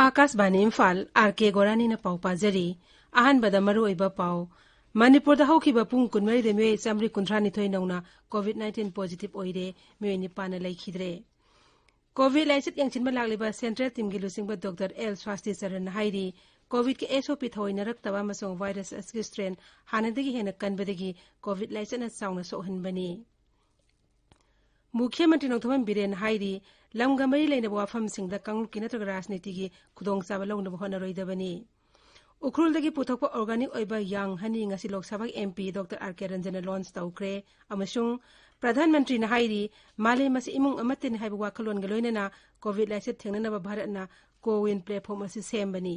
Akashvani Imphal R K गोरानी न पाउ पाजरी अहनबद मरुओइबा पाउ मणिपुरदा हौखिबा पुंग कुनमरीदे मियोय चामरी कुंथ्रानिथोय नौना कोविड-19 पॉजिटिव ओइरे मियोय निपाना लैखिद्रे कोविड लाइसित यंगचिनबा लागलिबा सेंट्रल टीमगी लुसिंगबा डॉक्टर एल स्वास्थ्य चरण हाइरी कोविड के एसओपी थोइनरक्तबा अमसुंग वायरस असकी स्ट्रेन हानदगी हेन कनबदगी कोविड लाइसितना चाउना सोहनबनी मुख्यमंत्री नौथमन बिरेन हाइरी लमगा मरी लेनबा वाफमसिंगदा कांगलुकी नत्रग राजनीतिगी खुदोंगचाबा लौनबा होनरोइदबनी उखरुलदगी पुथोकपा ऑर्गेनिक ओइबा यांग honey ngasi Lok Sabha MP doctor RK Ranjan launch तौख्रे अमसुंग प्रधानमंत्री न हाइरी माले मस इमुंग अमतिन हाइबा वाखलोनगा लोइनना कोविड लाइसित थेंगनबा भारतना कोविन प्लेटफॉर्म असि सेमबनी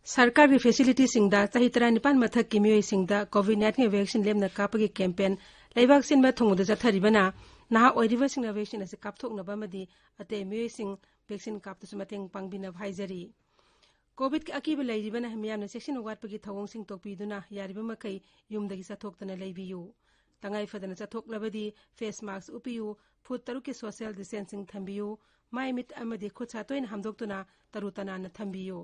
सरकार की फैसिलिटी सिंगदा चाही 19 मथक की मियोय सिंगदा कोविड-19 वैक्सीन लेमना कापगी कैंपेन लेबाक सिनबा थोंगदा जथरिबना नहा ओइरिबा सिंगना वैक्सीन असे कापथोकनबा मदि अते मियोय सिंग वैक्सीन कापतसु मतेंग पांगबिना भाइजरी कोविड के अकीब लैरिबना मियामना सेक्शन वाटपगी थवोंग सिंग तोकपीदुना यारिबा मखै युमदगी चथोक्तना लैबियु तंगाई फदना चथोक्लबदी फेस मास्क उपियु फुट तरुक के सोशल डिस्टेंसिंग थंबियु माइ मिट अमदि खुद सातोइन हमदोक्तुना तरुतनाना थंबियु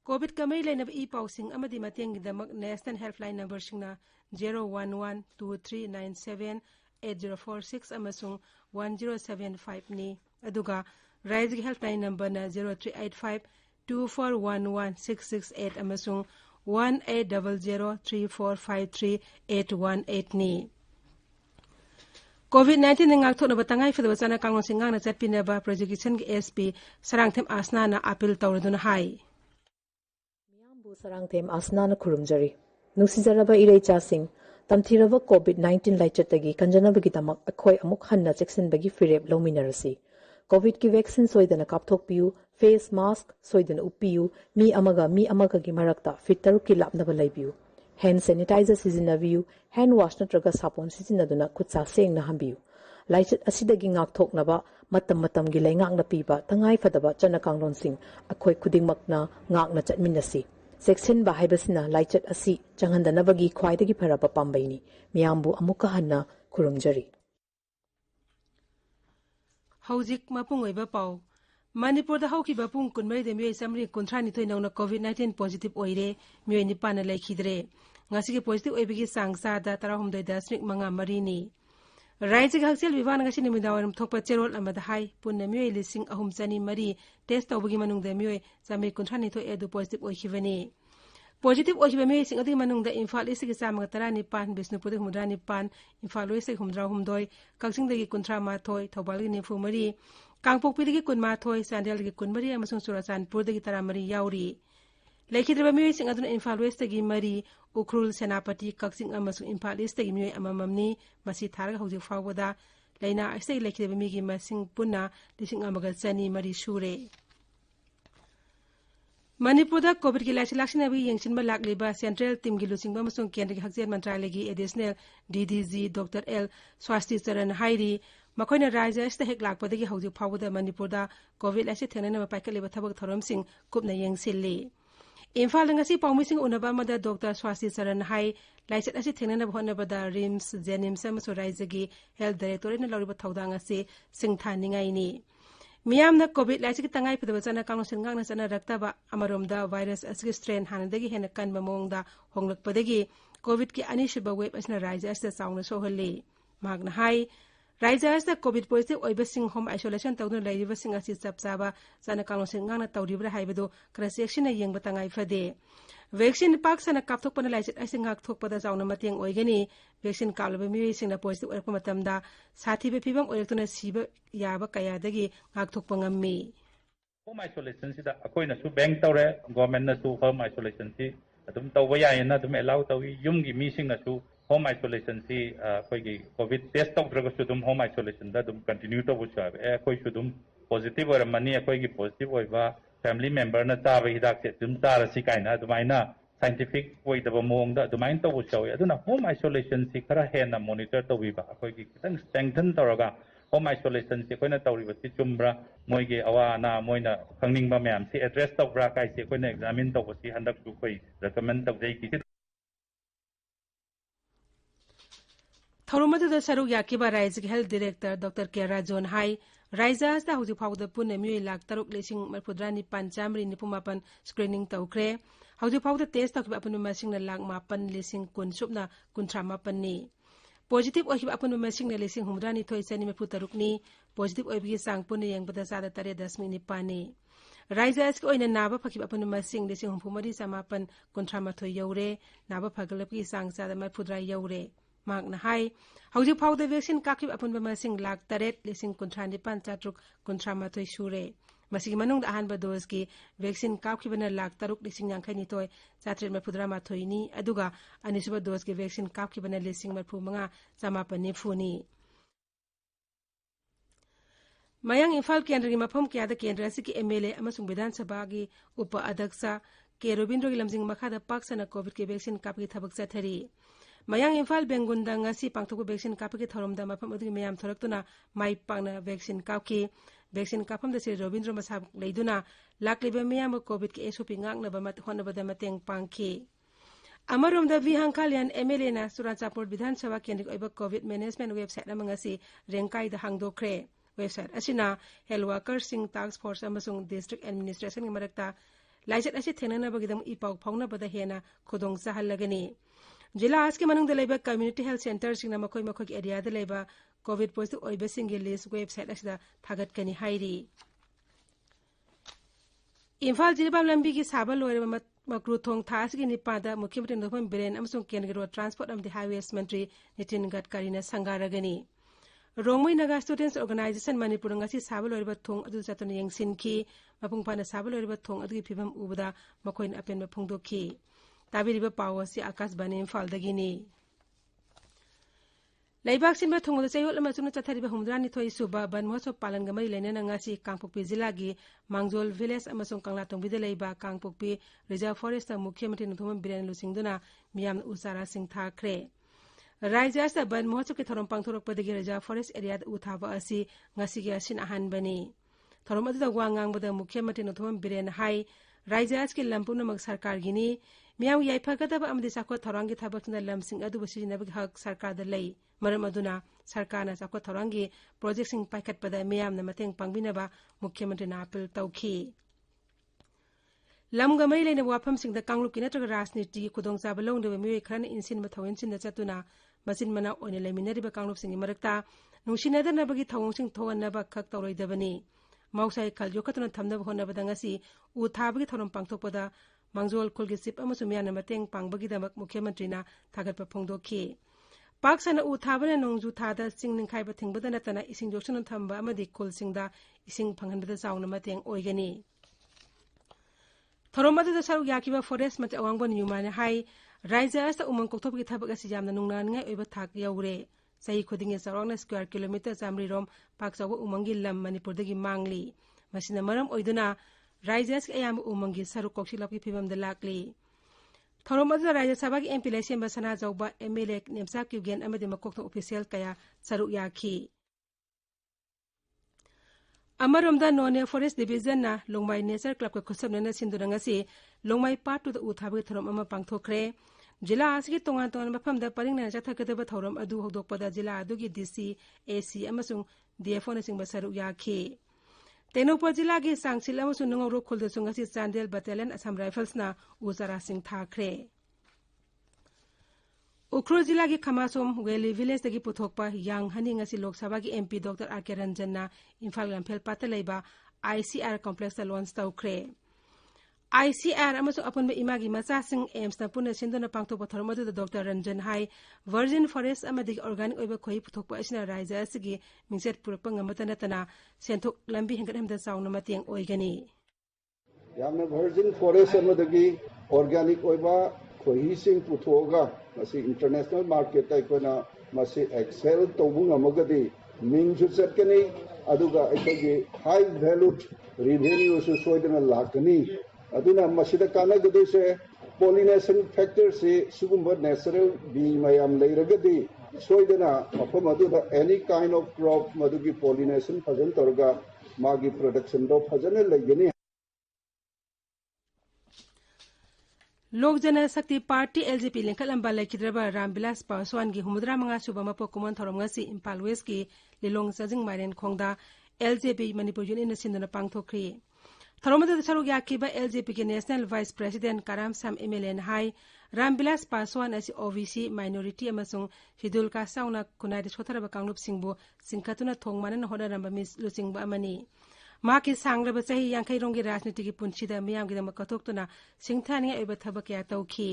कोविड कमई लेनब ई पाउसिंग अमदि मतेंगिदमक नेशनल हेल्पलाइन नंबर सिंगना 01123978046 अमसुंग 1075 नि अदुगा राइज की हेल्पलाइन नंबर ना 0385241166 अमसुंग 180034538118 नि कोविड-19 ngakthoqnaba tangai fadaba chana kangong singangna chatpinaba prosecution ki SP sarangthem asna na appeal tawraduna hai Sarangthem asnana khurumjari nusijaraba ireicha sing tamthiraba covid-19 laichatagi kanjanabagi tamak akhoi amuk hanna cheksinbagi firep lominarasi covid ki vaccine soidana kapthokpiu face mask soidana upiu mi amaga gi marakta fitaru ki lapnaba laibiu hand sanitizer sizinabiu hand wash natraga sapon sizinaduna khutsa sengna hambiu laichat asidagi ngakthoknaba matam gi laingakna piba tangai fadaba chana kanglon sing akhoi khudingmakna ngakna chatminasi section बाहाइबसिना लाइचट असि चंगहंदनबगी ख्वाइदगी फरबा पाम्बैनी मियामबु अमुका हन्ना खुरुमजरी हौजिक मपुंग ओइबा पाउ मणिपुरदा हौखिबा पुंग कुनमरीदे मियोय चामरी कुंथ्रानिथोय नौना कोविड-19 positive ओइरे मियोय निपाना लैखिद्रे ngasi के पॉजिटिव ओइबगी सांगसादा 13.5 नि राज्य के हक्सेल विभाग ngasi निमिदावरम थोकपा चेरोल अमदा हाई पुन्ना मियोय लिसिंग अहुम चनी मरी टेस्ट तौबगी मनुंगदा मियोय चामरी कुंथ्रानिथोय एदु पॉजिटिव ओइखिबनी पॉजिटिव ओइखिबा मियोय सिंग अदि मनुंगदा इम्फाल ईस्ट की चामगा 19 बिष्णुपुर 19 इम्फाल वेस्ट 19 कक्सिंगदगी 38 थौबालगी 94 कांगपोकपीदगी 18 चांदेलगी 19 अमसुंग चुराचांदपुरदगी 13 याउरी लेखिद्रबा मियोय सिंग अदुना इम्फाल वेस्टगी मरी उखरुल सेनापति कक्सिंग अमसुंग इम्फाल ईस्टगी मियोय अमममनी मसी थारगा हौजिक फावबदा लैना अस्तगी लेखिद्रबा मिगी मसिंग पुन्ना लिसिंग अमगा चनी मरी सूरे मणिपुरदा कोविड की लाइसिन लाक्सिनबी यंगसिनबा लागलिबा सेंट्रल टीम की लुसिंगबा अमसुंग केंद्र की हक्सेल मंत्रालयगी additional DDG doctor L Swasthya Charan हाइरी मखोइना राज्य असिदा हेक लाकपदगी हौजिक फावबदा मणिपुरदा कोविड लाइसिन थेंगनबा पाइखलिबा थबक थरोमसिंग कुपना यंगसिल्ली इम्फाल ngasi पाउमिसिंग उनबा मदा डॉक्टर स्वास्थ्य चरण हाई लाइचट असि थेंगनबा होनबदा रिम्स जेनिम्स अमसु राज्यगी हेल्थ डायरेक्टोरेट लौरिबा थौदांग असि सिंगथानिंगाइनी मियामना कोविड लाइचट की तंगाई फदबा चना कांगलो सिंगांगना चना रक्तबा अमरोमदा वायरस असि स्ट्रेन हानदगी हेन कनबा मोंगदा होंगलकपदगी कोविड की अनिसुबा वेब असना राज्य असदा चाउना सोहल्ली मागना हाई राज्य असदा कोविड पॉजिटिव ओइबसिंग होम आइसोलेशन तौदुना लैरिबसिंग असि चपचाबा चना कांगलो सिंगांगना तौरिबरा हाइबदो क्रसेक्शन येंगबा तंगाई फदे वैक्सीन पाक सना कापथोकपना लाइचट असि ngakthokpada चाउना मतेंग ओइगनी वैक्सीन कालबा मियोयसिंगना पॉजिटिव ओइरकपा मतमदा साथीबे फिबम ओइरक्तुना सिबा याबा कयादगी ngakthokpa ngammi होम आइसोलेशन सिदा अखोइना सु बैंक तौरे गवर्नमेंट ना सु होम आइसोलेशन सि अदुम तौबा यायना अदुम अलाउ तौई युमगी मीसिंगना सु होम आइसोलेशन सि अखोइगी कोविड टेस्ट तौद्रगसु अदुम होम आइसोलेशन दा अदुम कंटिन्यू तौबु चाबे अखोइसु अदुम पॉजिटिव ओरमनी अखोइगी पॉजिटिव ओइबा फैमिली मेंबर ना चाबा हिदाक से अदुम चारसी काइना अदुमाइना साइंटिफिक ओइदबा मोंगदा अदुमाइन तौबु चावे अदुना होम आइसोलेशन सि खरा हेना मॉनिटर तौबिबा अखोइगी कितंग स्ट्रेंथन तौरगा home isolation se koina tawriba si chumbra moige awana moina khangning ba myam si address tawbra kai se koina examine tawba si handak su koi recommend tawjai ki थौरमद सरुक याकीबा राज्य health director doctor केरा zone high राज्य हौजी फाउद पुन म्यूई lakh तरुक लिसिंग मरफुद्रा निपान Chamari निपुमापन screening तौख्रे हौजी फाउद test तौखिबा अपन मसिंग लाख मापन लिसिंग कुन Subna कुंथ्रा मापननी positive ओहिबा अपन मसिंग लिसिंग हुमद्रा निथोय चनि मरफु तरुकनी positive ओहिबगी सांग पुन यंगबदा सादा तरे 10.9 राज्य के ओइना नाबा फखिबा अपन मसिंग लिसिंग हुमफुमरी समापन कुंथ्रा माथोय यौरे नाबा फगलपगी सांग सादा मरफुद्रा you're मागना high हौजी फाउद vaccine काखिब upon मसिंग lakh 8,9,493 सूरे मसिगी मनुंग अहानबा dose की वैक्सीन काखिबना लाख 3,92,493 नी अदुगा अनिसुबा डोज की वैक्सीन काखिबना 5,95,9 मयंग इम्फाल केंद्र की मफम क्यादा केंद्र की एमएलए अमसुंग विधानसभा की उप अध्यक्ष के रविंद्र की लमजिंग मखादा पाक्सना कोविड की vaccine कापकी थबक चथरी Mayank Imphal बेंगुंदा ngasi पांगथोक vaccine कापकी थौरमदा मफम अदुगी मयाम थोरक्तुना माइ पांगना वैक्सीन कापकी वैक्सीन कापम दसे रविंद्र मसाब लेदुना लाक्लिबा मयाम कोविड के एसओपी ngangnaba होनबदा मतेंग पांगखी अमरोमदा विहांखालियन एमएलए ना सुराचापुर विधानसभा केंद्र ओइबा कोविड मैनेजमेंट वेबसाइट अमंगसी रेंकाइदा हांगदोखरे वेबसाइट असिना हेल्थ वर्कर्स सिंग टास्क फोर्स अमसुंग डिस्ट्रिक्ट एडमिनिस्ट्रेशन की मरक्ता लाइसेट असि थेंगनबगिदम इपाउ फाउनबदा हेना खुदोंग चाहलगनी जिला के मनुंग लेबा कम्युनिटी हेल्थ सेंटर सिंग मखोय मखोय की एरिया लेबा कोविड पॉजिटिव ओइबा सिंग लिस्ट वेबसाइट असिदा थागतकनी हाइरी इम्फाल जिला लंबी की साबा लोरबा मक्रुथोंग थास की निपादा मुख्यमंत्री नोफम बिरेन अमसुंग केंद्र रोड ट्रांसपोर्ट एंड हाईवेज मंत्री नितिन गडकरी ने संगारगनी रोंगमई Naga students organisation Manipur ngasi साबा लोरबा थोंग अदु चतन यंगसिनखी मपुंग फाना साबा लोरबा थोंग अदुगी फिबम उबदा मखोइन अपेन फुंगदोखी ताबिरिबा पावसी आकाश बने इम्फालदगिनी लैबाक सिनबा थोंगदा चैहोल अमसुन चथरिबा हुमद्रानी थोइ सुबा बन महोत्सव पालन गमरी लेना ngasi कांगपोकपी जिला की मांगजोल विलेज अमसुंग कांगलातोंगबिदा लैबा कांगपोकपी रिजर्व फॉरेस्ट मुख्यमंत्री नथोम बिरेन लुसिंगदुना मियाम उसारा सिंह थाखरे राज्य बन महोत्सव के थोरम पांगथोरकपदगी रिजर्व फॉरेस्ट एरिया उथाबा असि ngasi gi asin ahanbani theorem अदुदा वा ngangbada मुख्यमंत्री नथोम बिरेन हाई राज्य के लंपुनमक सरकार गिनी मियाम याइफगदब अमदि साखो थौरांगी थबकना लमसिंग अदुब सिजिनबग हक सरकार द लई मरम अदुना सरकारना साखो थौरांगी प्रोजेक्ट सिंग पाइखतपदा मियाम न मतेंग पांगबिनबा मुख्यमंत्री ना अपील तौखी लमगमरी लेना वाफम सिंग द कांगलुकी नत्रग राजनीति खुदोंग चाबा लौंदब मियोय खरन इनसिन मथौइन सिन चतुना मसिन मना ओइने लेमिनरिबा कांगलुप सिंग मरक्ता नुसिनदनबगी थौंग सिंग थोवनबा खक तौरोइदबनी मौसाई खल योखतुना थमनब होनबदा ngasi उ थाबगी थौरम पांगथोकपदा मांगजोल खुलगी चिप अमसु मियाना मतेंग पांगबगीदमक मुख्यमंत्री ना थागतपा फोंगदोखी पाकसना उ थाबना नोंजु थादा सिंग निंखाइबा थिंगबदा नतना इसिंग जोक्सुन थंबा अमदि खुलसिंगदा इसिंग फंगनबदा चावना मतेंग ओइगनी थौरमददा सरुक याकिबा फॉरेस्ट मत अवांगबन युमाने हाई राज्य अस्त उमंग कोथोपगी थबक असि यामना नुंगनानिंगाय ओइबा थाक यौरे सही खुदिंगे चौरांगना स्क्वायर किलोमीटर चामरी रोम पाक चाव उमंगी लम मणिपुरदगी मांगली मसिना मरम ओइदुना राज्य के अयाम उमंगी सरुक कोक्सिलपकी फिबमदा लाकली थौरमददा राज्य सभा की एमपी लेसेंबा सना जौबा एमएलए नेमसा क्यूगेन अमदि मकोक्थों ऑफिशियल कया सरुक याखी अमरमदा नोने फॉरेस्ट डिवीजन ना लोंगमाई नेचर क्लब का खुसबनना सिंदुरंगसी लोंगमाई पार्ट 2 द उथाबगे थौरम अमा पांगथोखरे जिला आसगी तोंगान तोंगान मफमदा परिंगना चथकदबा थौरम अदु होदोकपदा जिला अदुगी डीसी एसी अमसुंग डीएफओ ना सिंगबा सरुक याखी तेनोपा जिला की सांगसिल अमसुंग नंगौरो खुलदसुंग असि चांदेल बटालियन असम राइफल्स ना उजारा सिंह थाखरे उखरुल जिला की खमासोम वेली विलेज दगी पुथोकपा यांग हनी ngasi लोकसभा की एमपी डॉक्टर आरके रंजन ना इम्फाल लंफेल पाता लेबा आईसीआर कॉम्प्लेक्स लॉन्च तौखरे आईसीआर अमसुंग अपुनबा इमागी मचासिंग एम्स ना पुना सिंदोना पांगथोकपा थौरमदु डॉक्टर रंजन हाई वर्जिन फॉरेस्ट अमदि ऑर्गेनिक ओइबा खोई पुथोकपा असिना राज्य असगी मिंगसेट पुरकपा ngambata natana सेंथोक लंबी हेंगदहमदा चावना मतेंग ओइगनी यामना वर्जिन फॉरेस्ट अमदगी ऑर्गेनिक ओइबा खोहिसिंग पुथोगा मसी इंटरनेशनल मार्केट ताइकोना मसी एक्सेल तौबु ngамगदी मिंगजु चटकनी अदुगा अखोगी हाई वैल्यू रिवेन्यू सु सोइदना लाकनी अदुना मसीदा कानागदुसे पोलिनेशन फैक्टर से सुगुंबा नेचुरल बी मयाम लेरगदी soidana mafam aduda any kind of crop madugi pollination fajan torga magi production do fajana legani Lok Janshakti party LJP लिंखलंबा लेखिद्रबा रामबिलास पासवान की हुमुद्रा मंगा सुबा मपो कुमन थरमगसी इम्फाल वेस्ट की लिलोंग सजिंग माइरेन खोंगदा एलजेपी मणिपुर यूनियन सिंधुना पांगथोखरी थरमदा सरुग याकीबा एलजेपी के national vice president Karam Sam एमएलएन हाई रामबिलास पासवान असि ओबीसी माइनॉरिटी अमसुंग शेड्यूल कास्ट साउना कुनाइद सोथरबा कांगलुप सिंगबु सिंखतुना थोंगमानन होदरंबा मिस लुसिंगबा अमनी माकी सांग्रबा चाही यांखैरोंगी राजनीति की पुंछिदा मियामगिदमक कथोक्तुना सिंथानिया एबा थबक या तौखी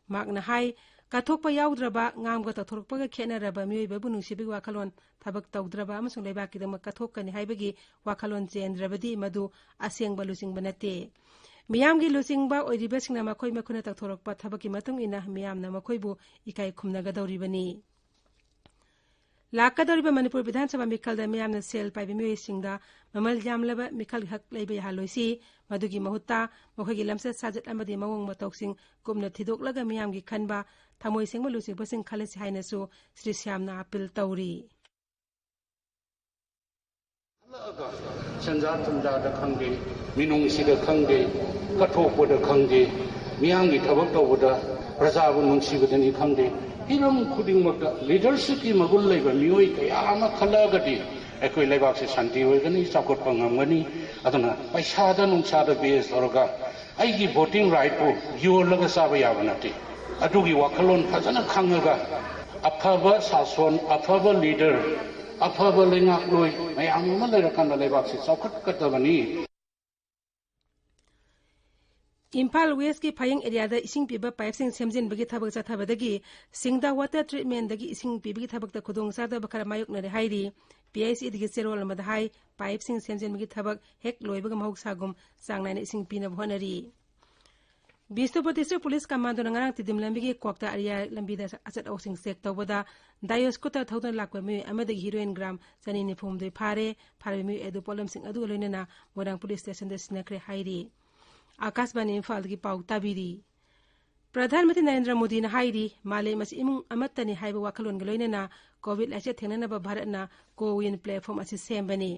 माकना हाई कथोक्पा याउद्रबा ngamga तथोरकपगा खेनरबा मियोइबाबु नुसिबि वाखलोन थबक तौद्रबा अमसुंग लेबाकिदमक कथोक्कनि हाइबगी वाखलोन चेंद्रबदि मदु असेंगबा लुसिंगबा नते मियामगी लुसिंगबा ओइरिबसिंगना मखोइ मखुना तथोरकपा थबकी मतुंग इना मियामना मखोइबु इकाइ खुमनगदौरिबनि लाकदौरिबा मणिपुर विधानसभा मिखल मियामना सेल पाइबि मियोइसिंगदा ममल यामलबा मिखल हक लैबा यालोइसी मदुगी महुत्ता मखोइगी लमसत साजत अमदि मवोंग मतौसिंग कुमना थिदोकलगा मियामगी खनबा थमोइ सिंगबा लुसिंगबसिंग खलसि हाइनसु श्री श्यामना अपील तौरी संजा तुमजादा खंगे मिनुंगसिदा खंगे कथोकपदा खंगे मियामगी थबक तौबदा प्रजाबु नुंसिबदनि खंगे हिरम खुदिंगमक्ता लीडरशिप की मगुल लेबा मियोइ कया अमा खलगदि अखोइ लेबाकसे शांति होइगनि चावखटपा ngamgani aduna paisada nungsada base toroga aigi voting right ko yolaga saba yaba nate adugi wakalon phajana khangaga aphaba sason aphaba leader aphaba lengak loi mayam ma lerakanda lebaksi chaukhatkatbani Imphal west की फाइंग area इसिंग पीबा pipe सिंग सेमजिनबगी थबक चथबदगी सिंगदा water treatment दगी इसिंग पीबगी थबक खुदोंग सादब खरा मायुकनरे हाइरी पीआईसी दगी चेरोल मद हाई पाइप सिंग सेमजिनबगी थबक हेक लोइबग महौसागुम सांगनाइन इसिंग पीनब होनरी बिष्णुपुर डिस्ट्रिक्ट पुलिस कमांडो नंगारांग तिदिम लंबिगी क्वाक्ता एरिया लंबीदा अचत औसिंग चेक तौबदा डायोस्कुटर थौदन लाक्वा मी अमदगी हीरोइन ग्राम चनी निफुमदुई फारे मी एदु पोलम सिंग अदु लोइनना मोरांग पुलिस स्टेशन दे सिनखरे हाइरी आकाशवाणी इम्फाल की पाउ ताबीरी प्रधानमंत्री नरेंद्र मोदी ने हाइरी मालेम असी इमुंग अमत्तनी हाइबा वाखलोन गलोइनना कोविड लाइसे थेंगनबा भारतना कोविन प्लेटफॉर्म असी सेमबनी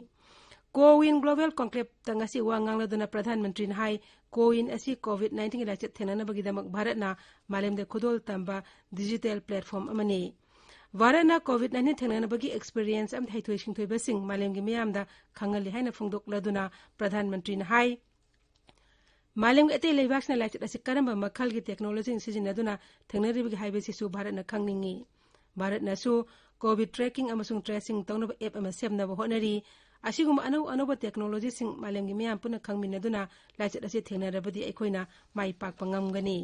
कोविन ग्लोबल कॉन्क्लेव तंगसी वांगांगलदना प्रधानमंत्री ने हाइ कोविन असी कोविड 19 लाइसे थेंगनबगीदमक भारतना मालेमदे खुदोल तंबा डिजिटल प्लेटफॉर्म अमनी भारतना कोविड 19 थेंगनबगी एक्सपीरियंस अम हाइथोइ सिंथोइबसिंग मालेमगी मियामदा खंगली हाइना फुंगदोकलदुना प्रधानमंत्री ने हाइ मालेम अतै लेबाक्सना लाइचत असि करम मखल की टेक्नोलॉजी सिजिनदुना थेंगनरिबगी हाइबसिसु भारतना खंगनिंगी भारतनासु कोविड ट्रैकिंग अमसुंग ट्रेसिंग तौनब एप अमा सेमनब होनरी असिगुम अनौब टेक्नोलॉजी सिंग मालेमगी मियाम पुना खंगमिनदुना लाइचत असि थेंगनरबदी अखोइना माइ पाकपा ngamgani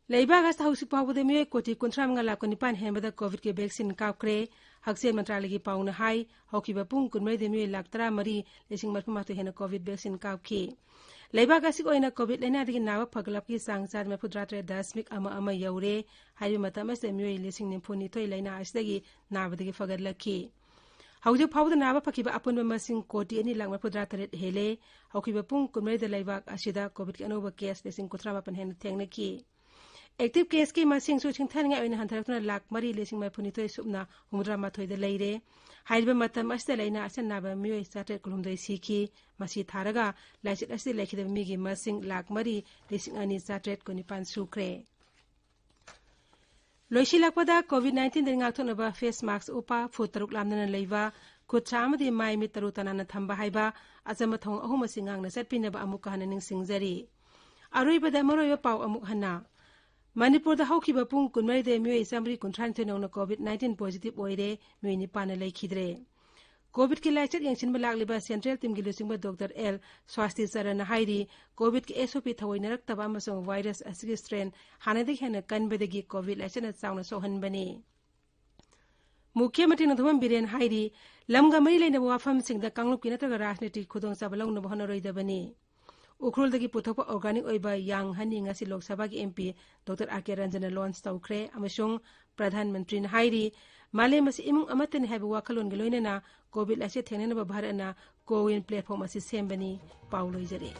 लेबाग अस हाउसिक पावबदे मिय कोटी 35 लाख निपान हेमबदा कोविड के वैक्सीन कावक्रे हक्से मंत्रालय की पाउन हाई हौकिबा पुंग कुनमै दे मिय लाख 13 हेन Covid vaccine कावखी लेबाग असिक ओइना Covid लेनादगी Nawa फगलपकी सांगचार 73.1 you're highway मतमसे मिय लिसिंग निफुनी थोइ लेना असदगी नाबदगी फगलखी हौजे फाउदा नावा फकिबा अपुन मसिंग कोटी 2 लाख 73 हेले हौकिबा पुंग कुनमै दे लेबाग असिदा कोविड के अनोबा केस लिसिंग 35 हेन थेंगनकी एक्टिव केस की मसिंग सु सिंथानिंगा ओइना हंथरक्तुना लाख 3,4,9 सुबना 103 दा लेरे हाइबा मतम असते लेना असन नाबा मियोइ 7 सीखी मसी थारगा लाइचत असते लेखिद मिगी मसिंग लाख 3,2,9 सुख्रे लोइसी लापदा कोविड 19 दे ngathonaba फेस मास्क उpa फुट 6 लामना लेबा खुद चामदि माइ मि तरु तनाना थंबा हाइबा अजमा थोंग अहुम सिंगांगना सतपिनबा अमुक हन निंगसिंगजरी अरुइबदा मरोय पाउ अमुक हना मणिपुर हौखिबा पुंग 19 दे मियोइ 139 नौना कोविड 19 पॉजिटिव ओइरे मियोइ निपान लेखिद्रे कोविड की लाइचत यंगसिनबा लागलिबा सेंट्रल टीम की लुसिंगबा डॉक्टर एल स्वास्थ्य चरण हाइरी कोविड की एसओपी थवइनरक्तबा अमसों वायरस असगी स्ट्रेन हानदि हेन कनबदगी कोविड लाइचत चाउना सोहनबनी मुख्यमंत्री नथुमम बिरेन हाइरी लमगा मरि लेनबा वाफम सिंगदा कांगलुपकी नत्रगा राजनीतिक खुदोंग चाबा लौनबा होनरोइदबनी उखरुलदगी पुथोपा ऑर्गेनिक ओइबा यांग हनी ngasi लोक सभा की एमपी डॉक्टर आके रंजन लॉन्च तौख्रे अमसुंग प्रधानमंत्री ने हाइरी मालेमस इमुंग अमतन हाइबा वाखलोन गलोइनना कोविड लाइसे थेंगनबा भारतना कोविन प्लेटफॉर्म असि सेमबनी पाउलोइजरे